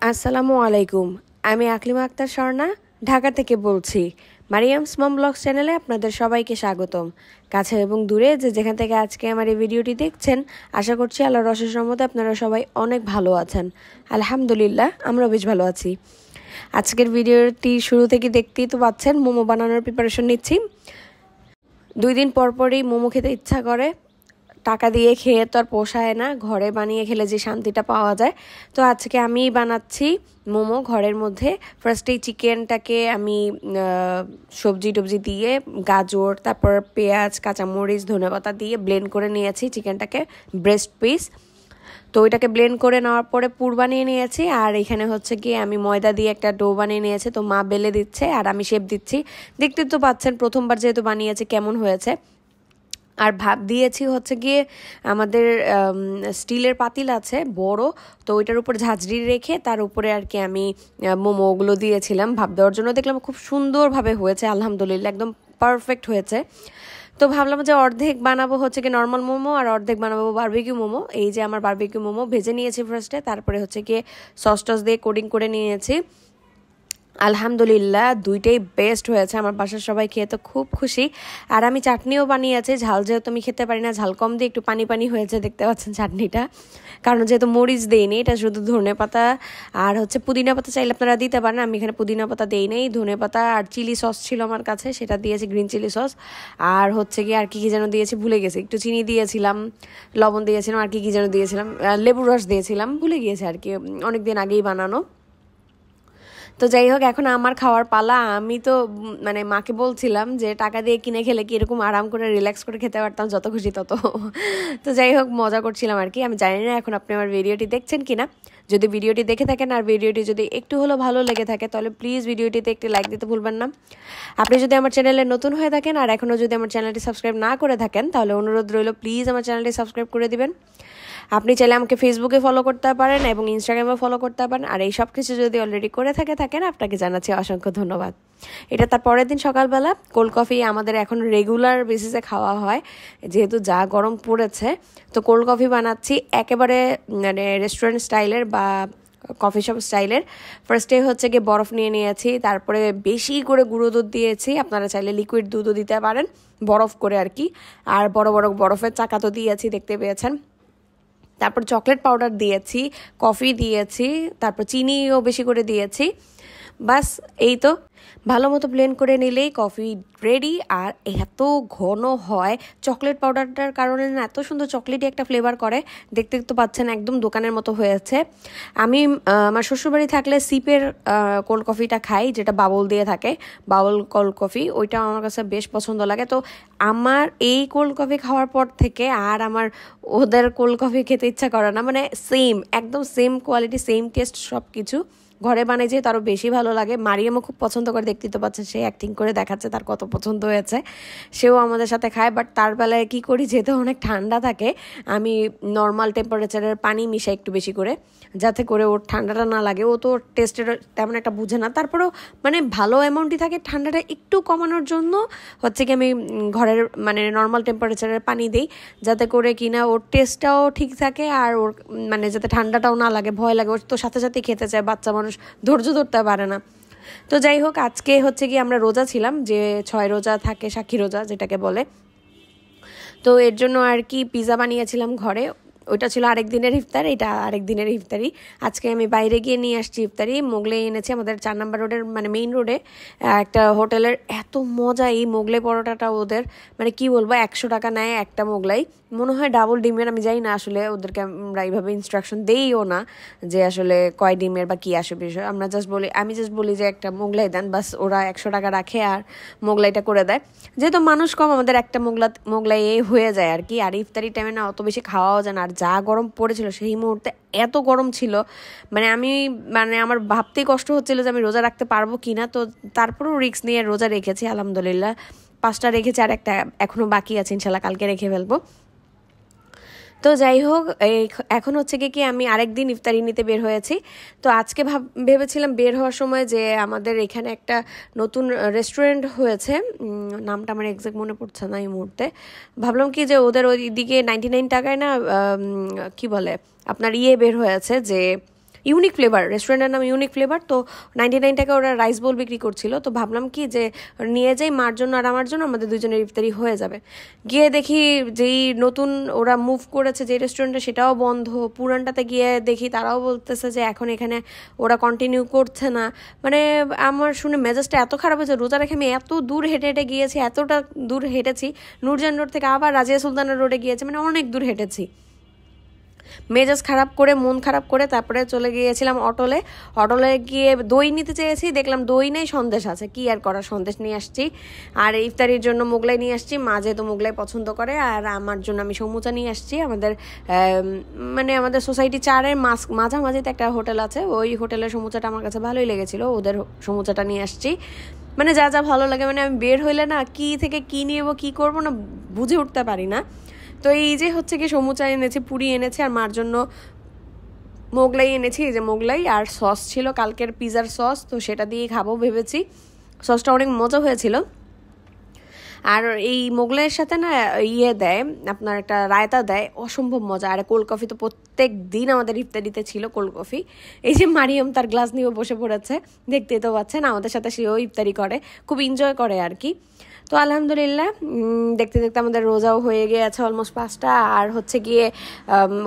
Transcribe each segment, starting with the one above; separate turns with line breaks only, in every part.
আসসালামু আলাইকুম। আমি আকলিমা আক্তার স্বর্ণা ঢাকা থেকে বলছি। মারিয়ামস মম ব্লগস চ্যানেলে আপনাদের সবাইকে স্বাগতম। কাছে এবং দূরে যেখান থেকে আজকে আমার এই ভিডিওটি দেখছেন, আশা করছি আল্লাহর অশেষ রহমতে আপনারা সবাই অনেক ভালো আছেন। আলহামদুলিল্লাহ, আমরাও বেশ ভালো আছি। আজকের ভিডিওটি শুরু থেকে দেখতেই তো পাচ্ছেন, মোমো বানানোর প্রিপারেশন নিচ্ছি। 2 দিন পর পরই মোমো খেতে ইচ্ছা করে। টাকা দিয়ে খেয়ে তো আর পোষায় না, ঘরে বানিয়ে খেলে যে শান্তিটা পাওয়া যায়। তো আজকে আমি বানাচ্ছি মোমো ঘরের মধ্যে। ফার্স্টেই চিকেনটাকে আমি সবজি টবজি দিয়ে, গাজর, তারপর পেঁয়াজ, কাঁচামরিচ, ধনেপাতা দিয়ে ব্লেন্ড করে নিয়েছি চিকেনটাকে, ব্রেস্ট পিস। তো ওইটাকে ব্লেন্ড করে নেওয়ার পরে পুর বানিয়ে নিয়েছি। আর এখানে হচ্ছে গিয়ে আমি ময়দা দিয়ে একটা ডো বানিয়ে নিয়েছি। তো মা বেলে দিচ্ছে আর আমি শেপ দিচ্ছি। দেখতে তো পাচ্ছেন, প্রথমবার যেহেতু বানিয়েছি কেমন হয়েছে। আর ভাপ দিয়েছি হচ্ছে গিয়ে আমাদের স্টিলের পাতিল আছে বড়, তো ওইটার উপর ঝাঁঝরি রেখে তার উপরে আর কি আমি মোমোগুলো দিয়েছিলাম ভাপ দেওয়ার জন্য। দেখলাম খুব সুন্দরভাবে হয়েছে, আলহামদুলিল্লাহ একদম পারফেক্ট হয়েছে। তো ভাবলাম যে অর্ধেক বানাবো হচ্ছে কি নর্মাল মোমো আর অর্ধেক বানাবো বারবিকিউ মোমো। এই যে আমার বারবিকিউ মোমো ভেজে নিয়েছি ফার্স্টে, তারপরে হচ্ছে গিয়ে সস টস দিয়ে কোটিং করে নিয়েছি। আলহামদুলিল্লাহ দুইটাই বেস্ট হয়েছে, আমার বাসার সবাই খেয়ে তো খুব খুশি। আর আমি চাটনিও বানিয়েছি, ঝাল যেহেতু আমি খেতে পারি না, ঝাল কম দিয়ে একটু পানি পানি হয়েছে, দেখতে পাচ্ছেন চাটনিটা, কারণ যেহেতু মরিচ দেইনি, এটা শুধু ধনে পাতা আর হচ্ছে পুদিনা পাতা চাইলে আপনারা দিতে পারেন। আমি এখানে পুদিনা পাতা দেই নেই, ধনে পাতা আর চিলি সস ছিল আমার কাছে, সেটা দিয়েছি, গ্রিন চিলি সস। আর হচ্ছে গিয়ে আর কি যেন দিয়েছি ভুলে গেছি, একটু চিনি দিয়েছিলাম, লবণ দিয়েছিলাম, আর কি যেন দিয়েছিলাম, লেবুর রস দিয়েছিলাম, ভুলে গিয়েছি আর কি, অনেকদিন আগেই বানানো। তো যাই হোক, এখন আমার খাওয়ার পালা। আমি তো মানে মাকে বলছিলাম যে টাকা দিয়ে কিনে খেলে কি এরকম আরাম করে রিল্যাক্স করে খেতে পারতাম, যত খুশি তত। তো যাই হোক, মজা করছিলাম আর কি। আমি জানি না এখন আপনি আমার ভিডিওটি দেখছেন কিনা। যদি ভিডিওটি দেখে থাকেন আর ভিডিওটি যদি একটু হলেও ভালো লেগে থাকে, তাহলে প্লিজ ভিডিওটিতে একটি লাইক দিতে ভুলবেন না। আপনি যদি আমার চ্যানেলে নতুন হয়ে থাকেন আর এখনও যদি আমার চ্যানেলটি সাবস্ক্রাইব না করে থাকেন, তাহলে অনুরোধ রইল প্লিজ আমার চ্যানেলটি সাবস্ক্রাইব করে দিবেন। আপনি চাইলে আমাকে ফেসবুকে ফলো করতে পারেন এবং ইনস্টাগ্রামে ফলো করতে পারেন। আর এই সব কিছু যদি অলরেডি করে থাকেন, আপনাকে জানাচ্ছি অসংখ্য ধন্যবাদ। এটা তার পরের দিন সকালবেলা। কোল্ড কফি আমাদের এখন রেগুলার বেসিসে খাওয়া হয়, যেহেতু যা গরম পড়েছে। তো কোল্ড কফি বানাচ্ছি একেবারে মানে রেস্টুরেন্ট স্টাইলের বা কফি শপ স্টাইলের। ফার্স্টে হচ্ছে গিয়ে বরফ নিয়ে নিয়েছি, তারপরে বেশি করে গুঁড়ো দুধ দিয়েছি, আপনারা চাইলে লিকুইড দুধও দিতে পারেন, বরফ করে আর কি। আর বড় বড় বরফের চাকা তো দিয়েছি, দেখতে পেয়েছেন। তারপর চকলেট পাউডার দিয়েছি, কফি দিয়েছি, তারপর চিনিও বেশি করে দিয়েছি। বাস এই তো, ভালো মতো ব্লেন্ড করে নিলেই কফি রেডি। আর এত ঘন হয় চকলেট পাউডারটার কারণে, না এত সুন্দর চকলেটই একটা ফ্লেভার করে, দেখতে তো পাচ্ছেন একদম দোকানের মতো হয়েছে। আমি আমার শ্বশুরবাড়ি থাকলে সিপের কোল্ড কফিটা খাই, যেটা বাবল দিয়ে থাকে, বাবল কোল্ড কফি, ওইটা আমার কাছে বেশ পছন্দ লাগে। তো আমার এই কোল্ড কফি খাওয়ার পর থেকে আর আমার ওদের কোল্ড কফি খেতে ইচ্ছা করে না, মানে সেম, একদম সেম কোয়ালিটি, সেম টেস্ট, সব কিছু ঘরে বানাই যে তারও বেশি ভালো লাগে। মারিয়ামও খুব পছন্দ করে, দেখতে তো পাচ্ছেন, সে অ্যাক্টিং করে দেখাচ্ছে তার কত পছন্দ হয়েছে, সেও আমাদের সাথে খায়। বাট তার বেলায় কী করি, যেহেতু অনেক ঠান্ডা থাকে, আমি নর্মাল টেম্পারেচারের পানি মিশাই একটু বেশি করে, যাতে করে ওর ঠান্ডাটা না লাগে। ও তো টেস্টের তেমন একটা বুঝে না, তারপরেও মানে ভালো অ্যামাউন্টই থাকে। ঠান্ডাটা একটু কমানোর জন্য হচ্ছে কি আমি ঘরের মানে নর্মাল টেম্পারেচারের পানি দিই, যাতে করে কিনা ওর টেস্টটাও ঠিক থাকে আর ওর মানে যাতে ঠান্ডাটাও না লাগে। ভয় লাগে, ওর তো সাথে সাথে খেতে চায়, বাচ্চা মানুষ ধৈর্য ধরতে পারে না। তো যাই হোক, আজকে হচ্ছে কি আমরা রোজা ছিলাম, যে 6 রোজা থাকে, সাক্ষী রোজা যেটাকে বলে। তো এর জন্য আর কি পিৎজা বানিয়েছিলাম ঘরে, ওইটা ছিল আরেক দিনের ইফতার, এটা আরেক দিনের ইফতারি। আজকে আমি বাইরে গিয়ে নিয়ে আসছি ইফতারি, মোগলে এনেছি, আমাদের 4 নম্বর রোডের মানে মেইন রোডে একটা হোটেলের। এত মজা এই মোগলে পরোটাটা ওদের, মানে কি বলবো, 100 টাকা নেয় একটা মোগলাই, মনে হয় ডাবল ডিমের। আমি জানি না আসলে, ওদেরকে আমরা এইভাবে ইনস্ট্রাকশন দেইও না যে আসলে কয় ডিমের বা কী আসে বিষয়। আমি জাস্ট বলি যে একটা মোগলাই দেন, বাস ওরা 100 টাকা রাখে আর মোগলাইটা করে দেয়। যেহেতু মানুষ কম, আমাদের একটা মোগলাই হয়ে যায় আর কি। আর ইফতারি টাইমে না অত বেশি খাওয়াও যায় না। আর যা গরম পড়েছিল সেই মুহূর্তে, এত গরম ছিল, মানে আমার ভাবতেই কষ্ট হচ্ছিল যে আমি রোজা রাখতে পারবো কি না। তো তারপরেও রিস্ক নিয়ে রোজা রেখেছি, আলহামদুলিল্লাহ 5টা রেখেছি, আর একটা এখনও বাকি আছে, ইনশাল্লাহ কালকে রেখে ফেলবো। তো যাই হোক, এখন হচ্ছে কি আমি আরেকদিন ইফতারি নিতে বের হয়েছি। তো আজকে ভেবেছিলাম বের হওয়ার সময় যে আমাদের এখানে একটা নতুন রেস্টুরেন্ট হয়েছে, নামটা আমার এক্সাক্ট মনে পড়ছে না এই মুহূর্তে। ভাবলাম কি যে ওদের ওইদিকে 99 টাকায় না কি বলে আপনার বের হয়েছে যে ইউনিক ফ্লেভার, রেস্টুরেন্টের নাম ইউনিক ফ্লেভার। তো 99 টাকা ওরা রাইস বোল বিক্রি করছিল। তো ভাবলাম কি যে নিয়ে যাই, মার জন্য আর আমার জন্য, আমাদের দুজনের ইফতারি হয়ে যাবে। গিয়ে দেখি যেই নতুন ওরা মুভ করেছে যে রেস্টুরেন্টে সেটাও বন্ধ। পুরানটাতে গিয়ে দেখি তারাও বলতেছে যে এখন এখানে ওরা কন্টিনিউ করছে না। মানে আমার শুনে মেজাজটা এত খারাপ হয়েছে। রোজা রেখে আমি এত দূর হেঁটে হেঁটে গিয়েছি, এতটা দূর হেঁটেছি, নূরজাহান রোড থেকে আবার রাজিয়া সুলতানা রোডে গিয়েছি, মানে অনেক দূর হেঁটেছি। মেজাজ খারাপ করে, মন খারাপ করে তারপরে চলে গিয়েছিলাম অটোলে গিয়ে দই নিতে চেয়েছি, দেখলাম দই নেই, সন্দেশ আছে, কি আর করা, সন্দেশ নিয়ে আসছি। আর ইফতারির জন্য মোগলাই নিয়ে আসছি, মা যেহেতু মোগলাই পছন্দ করে, আর আমার জন্য আমি সমুচা নিয়ে আসছি। আমাদের সোসাইটি 4-এর মাঝামাঝিতে একটা হোটেল আছে, ওই হোটেলের সমুচাটা আমার কাছে ভালোই লেগেছিল, ওদের সমুচাটা নিয়ে আসছি। মানে যা যা ভালো লাগে, মানে আমি বের হইলে না কি থেকে কি নিয়ে কি করবো না বুঝে উঠতে পারি না। তো এই যে হচ্ছে কি সমুচা এনেছি, পুরি এনেছি, আর মার জন্য মোগলাই এনেছি। এই যে মোগলাই আর সস ছিল কালকের পিজার সস, তো সেটা দিয়ে খাবো ভেবেছি। সসটা অনেক মজা হয়েছিল। আর এই মোগলাইয়ের সাথে না দেয়, আপনার একটা রায়তা দেয়, অসম্ভব মজা। আর কোল্ড কফি তো প্রত্যেক দিন আমাদের ইফতারিতে ছিল কোল্ড কফি। এই যে মারিয়াম তার গ্লাস নিয়ে বসে পড়েছে, দেখতেই তো পাচ্ছেন, আমাদের সাথে সেও ইফতারি করে, খুব এনজয় করে আর কি। তো আলহামদুলিল্লাহ দেখতে দেখতে আমাদের রোজাও হয়ে গিয়েছে অলমোস্ট 5টা। আর হচ্ছে গিয়ে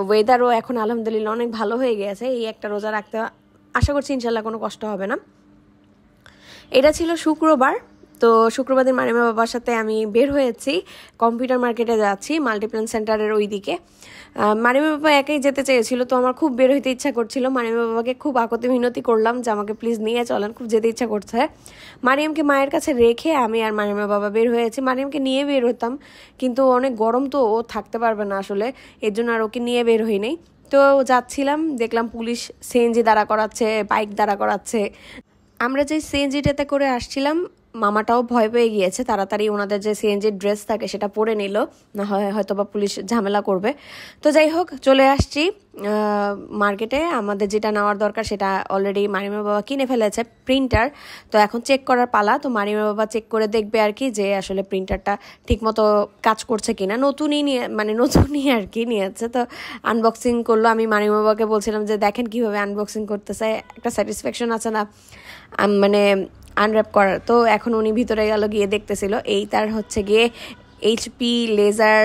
ওয়েদারও এখন আলহামদুলিল্লাহ অনেক ভালো হয়ে গিয়েছে। এই একটা রোজা রাখতে আশা করছি ইনশাল্লাহ কোনো কষ্ট হবে না। এটা ছিল শুক্রবার। তো শুক্রবার দিন মারিমা বাবার সাথে আমি বের হয়েছি, কম্পিউটার মার্কেটে যাচ্ছি, মাল্টিপ্ল্যান সেন্টারের ওই দিকে। মারিমা বাবা একাই যেতে চেয়েছিল, তো আমার খুব বের হইতে ইচ্ছা করছিল। মারিমা বাবাকে খুব আকতি মিনতি করলাম যে আমাকে প্লিজ নিয়ে চলেন, খুব যেতে ইচ্ছা করছে। মারিয়ামকে মায়ের কাছে রেখে আমি আর মারিমা বাবা বের হয়েছি। মারিয়ামকে নিয়ে বের হতাম, কিন্তু অনেক গরম তো, ও থাকতে পারবে না আসলে, এর জন্য আর ওকে নিয়ে বের হই নাই। তো যাচ্ছিলাম, দেখলাম পুলিশ সিএনজি দাঁড়া করাচ্ছে, বাইক দাঁড়া করাচ্ছে। আমরা যে সিএনজিটাতে করে আসছিলাম, মামাটাও ভয় পেয়ে গিয়েছে, তাড়াতাড়ি ওনাদের যে সিএনজির ড্রেস থাকে সেটা পরে নিল, না হয় হয়তো বা পুলিশ ঝামেলা করবে। তো যাই হোক চলে আসছি মার্কেটে। আমাদের যেটা নেওয়ার দরকার সেটা অলরেডি মারিমা বাবা কিনে ফেলেছে, প্রিন্টার। তো এখন চেক করার পালা। তো মারিমা বাবা চেক করে দেখবে আর কি যে আসলে প্রিন্টারটা ঠিকমতো কাজ করছে কিনা। নতুনই আর কি নিয়েছে। তো আনবক্সিং করলো। আমি মারিমা বাবাকে বলছিলাম যে দেখেন কিভাবে আনবক্সিং করতেছে, একটা স্যাটিসফ্যাকশন আছে না আনর্যাপ করার। তো এখন উনি ভিতরে গেল, গিয়ে দেখতেছিল। এই তার হচ্ছে গিয়ে HP লেজার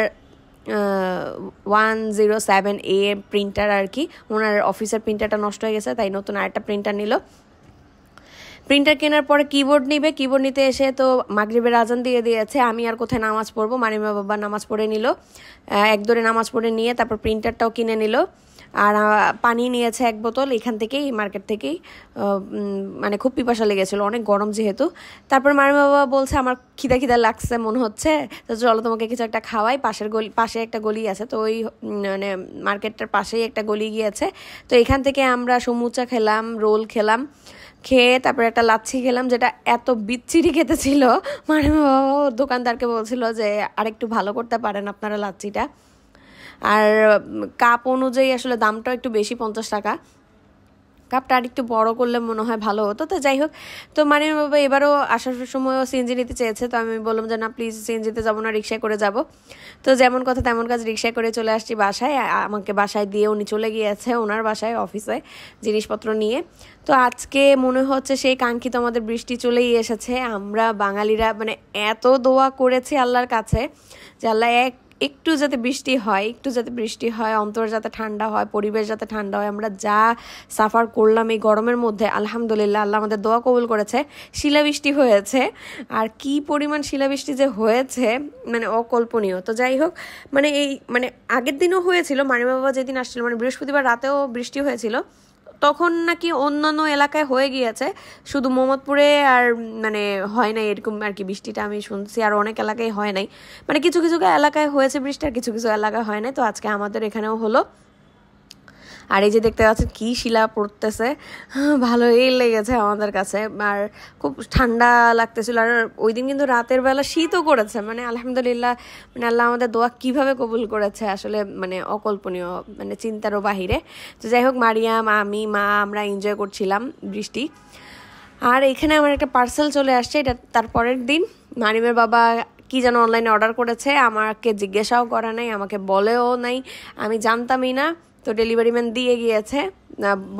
107A প্রিন্টার আর কি। ওনার অফিসের প্রিন্টারটা নষ্ট হয়ে গেছে, তাই নতুন আরেকটা প্রিন্টার নিল। প্রিন্টার কেনার পরে কিবোর্ড নিতে এসে তো মাগরিবের আজান দিয়ে দিয়েছে। আমি আর কোথায় নামাজ পড়বো, মারিমা বাবা নামাজ পড়ে নিল, একদরে নামাজ পড়ে নিয়ে তারপর প্রিন্টারটাও কিনে নিল। আর পানি নিয়েছে 1 বোতল এখান থেকেই, মার্কেট থেকেই। মানে খুব পিপাসা লেগেছিলো, অনেক গরম যেহেতু। তারপর মারিমা বাবা বলছে আমার খিদা লাগছে মনে হচ্ছে, তো চলো তোমাকে কিছু একটা খাওয়াই। পাশে একটা গলি আছে, তো ওই মানে মার্কেটটার পাশেই একটা গলি গিয়েছে। তো এখান থেকে আমরা সমুচা খেলাম, রোল খেলাম, খেয়ে তারপরে একটা লাচ্ছি খেলাম, যেটা এত বিচ্ছিরি খেতে ছিল। মারিমা বাবা দোকানদারকে বলছিল যে আরেকটু ভালো করতে পারেন আপনারা লাচ্ছিটা। আর কাপ অনুযায়ী আসলে দামটাও একটু বেশি, 50 টাকা। কাপটা আর একটু বড় করলে মনে হয় ভালো হতো। তো যাই হোক, তো মারিমা বাবা এবারও আসার সময়ও সিএনজি নিতে চেয়েছে। তো আমি বললাম যে না প্লিজ সিএনজিতে যাবো না, রিক্সায় করে যাব। তো যেমন কথা তেমন কাজ, রিক্সায় করে চলে আসছি বাসায়। আমাকে বাসায় দিয়ে উনি চলে গিয়েছে ওনার বাসায়, অফিসে জিনিসপত্র নিয়ে। তো আজকে মনে হচ্ছে সেই কাঙ্ক্ষিত আমাদের বৃষ্টি চলেই এসেছে। আমরা বাঙালিরা মানে এত দোয়া করেছি আল্লাহর কাছে যে আল্লাহ একটু যাতে বৃষ্টি হয়, অন্তর যাতে ঠান্ডা হয়, পরিবেশ যাতে ঠান্ডা হয়। আমরা যা সাফার করলাম এই গরমের মধ্যে, আলহামদুলিল্লাহ আল্লাহ আমাদের দোয়া কবুল করেছে, শিলাবৃষ্টি হয়েছে। আর কি পরিমাণ শিলাবৃষ্টি যে হয়েছে মানে অকল্পনীয়। তো যাই হোক, মানে আগের দিনও হয়েছিল, মারিমা বাবা যেদিন আসছিল মানে বৃহস্পতিবার রাতেও বৃষ্টি হয়েছিল। তখন নাকি অন্যান্য এলাকায় হয়ে গিয়েছে, শুধু মোহাম্মদপুরে আর মানে হয় নাই এরকম আর কি বৃষ্টিটা আমি শুনছি। আর অনেক এলাকায় হয় নাই, মানে কিছু কিছু এলাকায় হয়েছে বৃষ্টি, আর কিছু কিছু এলাকায় হয় নাই। তো আজকে আমাদের এখানেও হলো। আর এই যে দেখতে পাচ্ছেন কি শিলা পড়তেছে, ভালোই লেগেছে আমাদের কাছে। আর খুব ঠান্ডা লাগতেছিল। আর ওই দিন কিন্তু রাতের বেলা শীতও করেছে, মানে আলহামদুলিল্লাহ, মানে আল্লাহ আমাদের দোয়া কিভাবে কবুল করেছে আসলে মানে অকল্পনীয়, মানে চিন্তারও বাহিরে। তো যাই হোক, মারিয়াম, আমি, মা আমরা এনজয় করছিলাম বৃষ্টি। আর এখানে আমার একটা পার্সেল চলে আসছে, এটা তার পরের দিন। মারিমের বাবা কি যেন অনলাইনে অর্ডার করেছে, আমাকে জিজ্ঞাসাও করা নাই, আমাকে বলেও নাই, আমি জানতামই না। তো তো ডেলিভারি ম্যান দিয়ে গিয়েছে,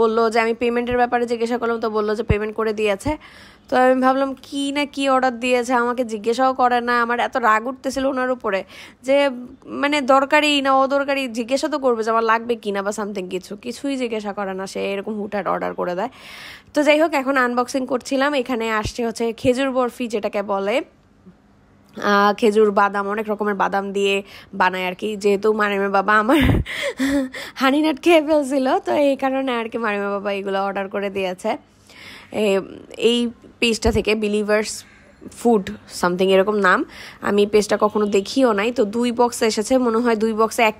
বললো যে আমি পেমেন্টের ব্যাপারে জিজ্ঞাসা করলাম, তো বললো যে পেমেন্ট করে দিয়েছে। তো আমি ভাবলাম কি না কি অর্ডার দিয়েছে, আমাকে জিজ্ঞাসাও করে না। আমার এত রাগ উঠতেছিল ওনার উপরে যে মানে দরকারি না অদরকারি জিজ্ঞাসা তো করবে যে আমার লাগবে কিনা বা সামথিং, কিছুই জিজ্ঞাসা করে না, সে এরকম হুটহাট অর্ডার করে দেয়। তো যাই হোক, এখন আনবক্সিং করছিলাম। এখানে আসছে হচ্ছে খেজুর বরফি, যেটাকে বলে খেজুর বাদাম, অনেক রকমের বাদাম দিয়ে বানায় আর কি। যেহেতু মারিমের বাবা আমার হানিনাট খেয়ে ফেলছিল, তো এই কারণে আর কি মারিমের বাবা এগুলো অর্ডার করে দিয়েছে। এই পেজটা থেকে বিলিভার্স ফুড সামথিং এরকম নাম, আমি পেজটা কখনো দেখিও নাই। তো 2 বক্স এসেছে, মনে হয় 2 বক্সে 1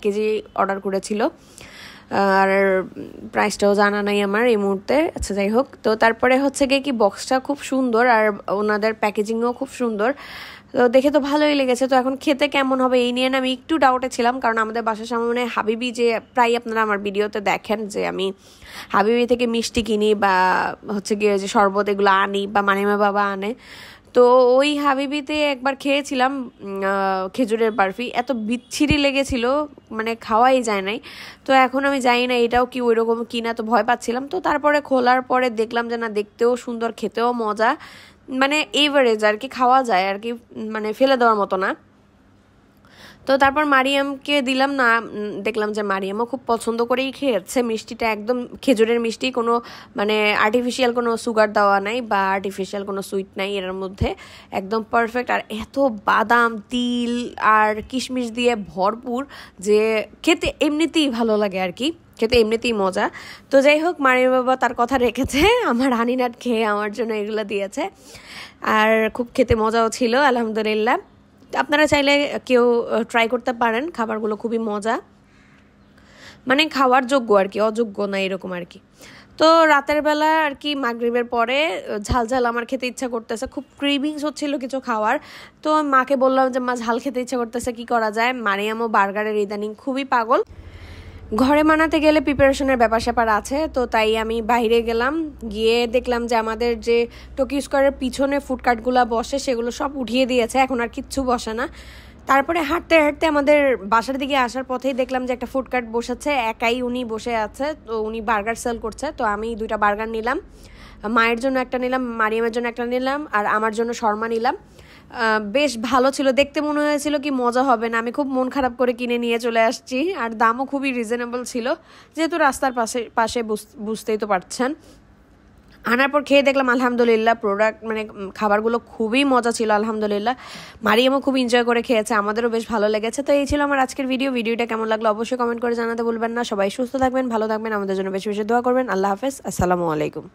কেজি অর্ডার করেছিল। আর প্রাইসটাও জানা নাই আমার এই মুহূর্তে। আচ্ছা যাই হোক, তো তারপরে হচ্ছে গিয়ে কি বক্সটা খুব সুন্দর আর ওনাদের প্যাকেজিংও খুব সুন্দর, তো দেখে তো ভালোই লেগেছে। তো এখন খেতে কেমন হবে এই নিয়ে আমি একটু ডাউটে ছিলাম, কারণ আমাদের বাসার সামনে হাবিবি, যে প্রায় আপনারা আমার ভিডিওতে দেখেন যে আমি হাবিবি থেকে মিষ্টি কিনি বা হচ্ছে গিয়ে যে শরবত এগুলো আনি বা মানিমা বাবা আনে। তো ওই হাবিবিতে একবার খেয়েছিলাম খেজুরের বরফি, এত বিচ্ছিরি লেগেছিল, মানে খাওয়াই যায় নাই। তো এখন আমি জানি না এটাও কি ওই রকম কিনা, তো ভয় পাচ্ছিলাম। তো তারপরে খোলার পরে দেখলাম যে না, দেখতেও সুন্দর, খেতেও মজা, মানে এভারেজ আর কি, খাওয়া যায় আর কি, মানে ফেলে দেওয়ার মতো না। তো তারপর মারিয়ামকে দিলাম না, দেখলাম যে মারিয়ামও খুব পছন্দ করেই খেয়েছে। মিষ্টিটা একদম খেজুরের মিষ্টি, কোনো মানে আর্টিফিশিয়াল কোনো সুগার দেওয়া নাই বা আর্টিফিশিয়াল কোনো সুইট নাই এর মধ্যে, একদম পারফেক্ট। আর এত বাদাম, তিল আর কিশমিশ দিয়ে ভরপুর যে খেতে এমনিতেই ভালো লাগে আর কি, খেতে এমনিতেই মজা। তো যাই হোক, মারিয়াম বাবা তার কথা রেখেছে, আমার হানিনাট খেয়ে আমার জন্য এগুলো দিয়েছে। আর খুব খেতে মজাও ছিল আলহামদুলিল্লাহ। আপনারা চাইলে কেউ ট্রাই করতে পারেন, খাবারগুলো খুবই মজা, মানে খাওয়ার যোগ্য আর কি, অযোগ্য না এরকম আর কি। তো রাতের বেলা আর কি মাগরিবের পরে ঝাল ঝাল আমার খেতে ইচ্ছা করতেছে, খুব ক্রেভিংস হচ্ছিল কিছু খাওয়ার। তো মাকে বললাম যে মা ঝাল খেতে ইচ্ছা করতেছে, কি করা যায়। মারিয়ামও বার্গারের ইদানিং খুবই পাগল, ঘরে বানাতে গেলে প্রিপারেশনের ব্যাপার স্যাপার আছে। তো তাই আমি বাইরে গেলাম, গিয়ে দেখলাম যে আমাদের যে টোকিও স্কোয়ারের পিছনে ফুডকার্টগুলো বসে সেগুলো সব উঠিয়ে দিয়েছে, এখন আর কিচ্ছু বসে না। তারপরে হাঁটতে হাঁটতে আমাদের বাসার দিকে আসার পথেই দেখলাম যে একটা ফুডকার্ট বসেছে, একাই উনি বসে আছে। তো উনি বার্গার সেল করছে, তো আমি 2টা বার্গার নিলাম, মায়ের জন্য একটা নিলাম, মারিয়ামের জন্য একটা নিলাম, আর আমার জন্য শর্মা নিলাম। বেশ ভালো ছিল, দেখতে মনে হয়েছিল কি মজা হবে না, আমি খুব মন খারাপ করে কিনে নিয়ে চলে আসছি। আর দামও খুবই রিজনেবল ছিল, যেহেতু রাস্তার পাশে বুঝতেই তো পারছেন। আনার পর খেয়ে দেখলাম আলহামদুলিল্লাহ প্রোডাক্ট মানে খাবারগুলো খুবই মজা ছিল আলহামদুলিল্লাহ। মারিয়ামও খুব এনজয় করে খেয়েছে, আমাদেরও বেশ ভালো লেগেছে। তো এই ছিল আমার আজকের ভিডিওটা কেমন লাগলো অবশ্যই কমেন্ট করে জানাতে ভুলবেন না। সবাই সুস্থ থাকবেন, ভালো থাকবেন, আমাদের জন্য বেশি বেশি দোয়া করবেন। আল্লাহ হাফেজ, আসসালামু আলাইকুম।